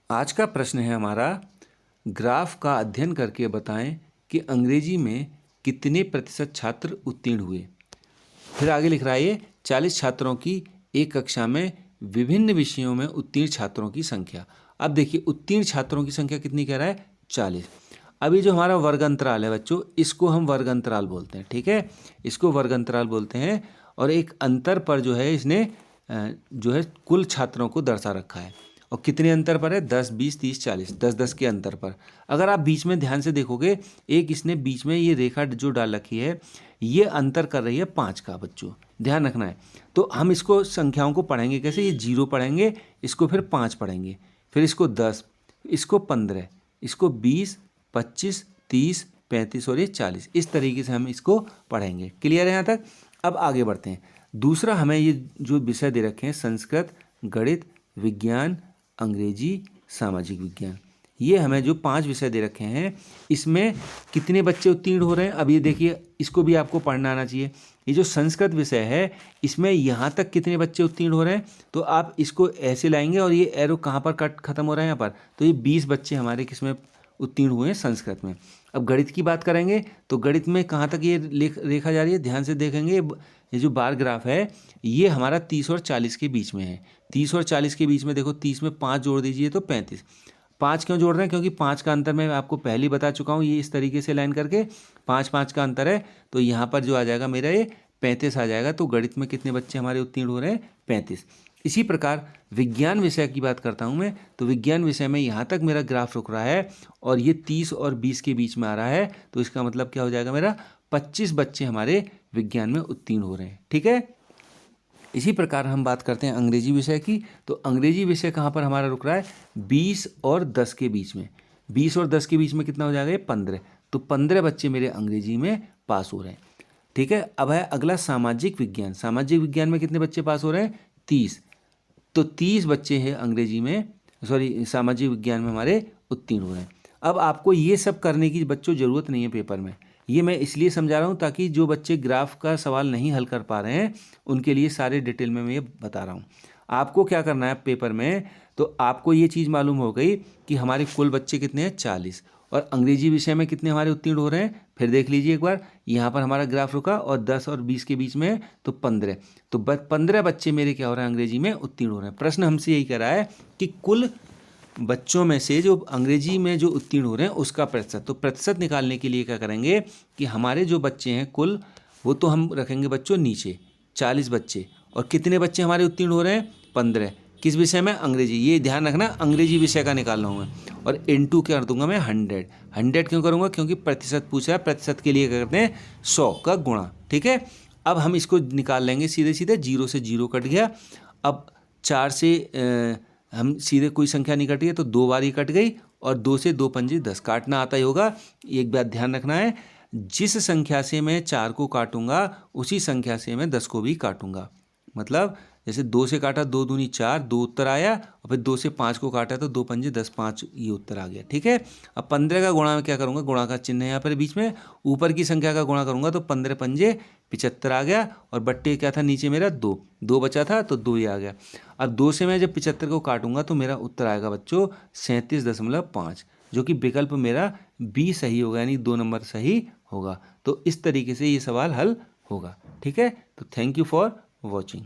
आज का प्रश्न है हमारा, ग्राफ का अध्ययन करके बताएं कि अंग्रेजी में कितने प्रतिशत छात्र उत्तीर्ण हुए। फिर आगे लिख रहा है ये 40 छात्रों की एक कक्षा में विभिन्न विषयों में उत्तीर्ण छात्रों की संख्या। अब देखिए उत्तीर्ण छात्रों की संख्या कितनी कह रहा है, 40। अब ये जो हमारा वर्ग अंतराल है बच्चों, इसको हम वर्ग अंतराल बोलते हैं, ठीक है, इसको वर्ग अंतराल बोलते हैं। और एक अंतर पर जो है इसने जो है कुल छात्रों को दर्शा रखा है। और कितने अंतर पर है, 10, 20, 30, 40, 10-10 के अंतर पर। अगर आप बीच में ध्यान से देखोगे, एक इसने बीच में ये रेखा जो डाल रखी है, ये अंतर कर रही है 5 का बच्चों, ध्यान रखना है। तो हम इसको संख्याओं को पढ़ेंगे कैसे, ये 0 पढ़ेंगे, इसको फिर 5 पढ़ेंगे, फिर इसको 10, इसको 15, इसको 20, 25, 30, 35 और ये 40। इस तरीके से हम इसको पढ़ेंगे। क्लियर है यहाँ तक। अब आगे बढ़ते हैं। दूसरा हमें ये जो विषय दे रखे हैं, संस्कृत, गणित, विज्ञान, अंग्रेजी, सामाजिक विज्ञान, ये हमें जो 5 विषय दे रखे हैं, इसमें कितने बच्चे उत्तीर्ण हो रहे हैं। अब ये देखिए, इसको भी आपको पढ़ना आना चाहिए। ये जो संस्कृत विषय है, इसमें यहाँ तक कितने बच्चे उत्तीर्ण हो रहे हैं, तो आप इसको ऐसे लाएंगे और ये एरो कहाँ पर कट खत्म हो रहा है, यहाँ पर। तो ये 20 बच्चे हमारे किसमें उत्तीर्ण हुए हैं, संस्कृत में। अब गणित की बात करेंगे तो गणित में कहाँ तक ये रेखा जा रही है, ध्यान से देखेंगे। ये जो बार ग्राफ है, ये हमारा 30 और 40 के बीच में है। 30 और 40 के बीच में देखो, 30 में 5 जोड़ दीजिए तो 35। 5 क्यों जोड़ रहे हैं, क्योंकि 5 का अंतर मैं आपको पहले ही बता चुका हूँ। ये इस तरीके से लाइन करके 5-5 का अंतर है, तो यहाँ पर जो आ जाएगा मेरा ये 35 आ जाएगा। तो गणित में कितने बच्चे हमारे उत्तीर्ण हो रहे हैं, 35। इसी प्रकार विज्ञान विषय की बात करता हूँ मैं, तो विज्ञान विषय में यहाँ तक मेरा ग्राफ रुक रहा है और ये 30 और 20 के बीच में आ रहा है। तो इसका मतलब क्या हो जाएगा, मेरा 25 बच्चे हमारे विज्ञान में उत्तीर्ण हो रहे हैं, ठीक है। इसी प्रकार हम बात करते हैं अंग्रेजी विषय की। तो अंग्रेजी विषय कहाँ पर हमारा रुक रहा है, 20 और 10 के बीच में। 20 और 10 के बीच में कितना हो जाएगा, 15। तो 15 बच्चे मेरे अंग्रेजी में पास हो रहे हैं, ठीक है। अब है अगला सामाजिक विज्ञान। सामाजिक विज्ञान में कितने बच्चे पास हो रहे हैं, 30। तो 30 बच्चे हैं अंग्रेजी में, सामाजिक विज्ञान में हमारे उत्तीर्ण हो रहे हैं। अब आपको ये सब करने की बच्चों ज़रूरत नहीं है पेपर में। ये मैं इसलिए समझा रहा हूँ ताकि जो बच्चे ग्राफ का सवाल नहीं हल कर पा रहे हैं, उनके लिए सारे डिटेल में मैं ये बता रहा हूँ। आपको क्या करना है पेपर में, तो आपको ये चीज़ मालूम हो गई कि हमारे कुल बच्चे कितने हैं, 40। और अंग्रेजी विषय में कितने हमारे उत्तीर्ण हो रहे हैं, फिर देख लीजिए एक बार, यहाँ पर हमारा ग्राफ रुका और 10 और 20 के बीच में है, तो 15। तो 15 बच्चे मेरे क्या हो रहे हैं, अंग्रेजी में उत्तीर्ण हो रहे हैं। प्रश्न हमसे यही कह रहा है कि कुल बच्चों में से जो अंग्रेजी में जो उत्तीर्ण हो रहे हैं उसका प्रतिशत। तो प्रतिशत निकालने के लिए क्या करेंगे कि हमारे जो बच्चे हैं कुल, वो तो हम रखेंगे बच्चों नीचे, 40 बच्चे, और कितने बच्चे हमारे उत्तीर्ण हो रहे हैं, 15। किस विषय में, अंग्रेजी। ये ध्यान रखना, अंग्रेजी विषय का निकालना हूँ मैं। और इनटू क्या कर दूंगा मैं, 100। 100 क्यों करूँगा, क्योंकि प्रतिशत पूछा है, प्रतिशत के लिए क्या करते हैं, 100 का गुणा, ठीक है। अब हम इसको निकाल लेंगे सीधे सीधे, 0 से 0 कट गया। अब 4 से हम सीधे कोई संख्या नहीं कटी है, तो 2 बार ही कट गई, और 2 से 2 पंजे 10, काटना आता ही होगा। एक बात ध्यान रखना है, जिस संख्या से मैं 4 को काटूंगा उसी संख्या से मैं 10 को भी काटूंगा। मतलब जैसे 2 से काटा, 2 दूनी 4, 2 उत्तर आया, और फिर 2 से 5 को काटा तो 2 पंजे 10, 5 ये उत्तर आ गया, ठीक है। अब 15 का गुणा में क्या करूँगा, गुणा का चिन्ह है यहाँ पर बीच में, ऊपर की संख्या का गुणा करूँगा तो 15 पंजे 75 आ गया, और बट्टे क्या था नीचे मेरा, 2 बचा था, तो 2 ही आ गया। अब 2 से मैं जब 75 को काटूंगा तो मेरा उत्तर आएगा बच्चों 37.5, जो कि विकल्प मेरा बी सही होगा, यानी 2 नंबर सही होगा। तो इस तरीके से ये सवाल हल होगा, ठीक है। तो थैंक यू फॉर वॉचिंग।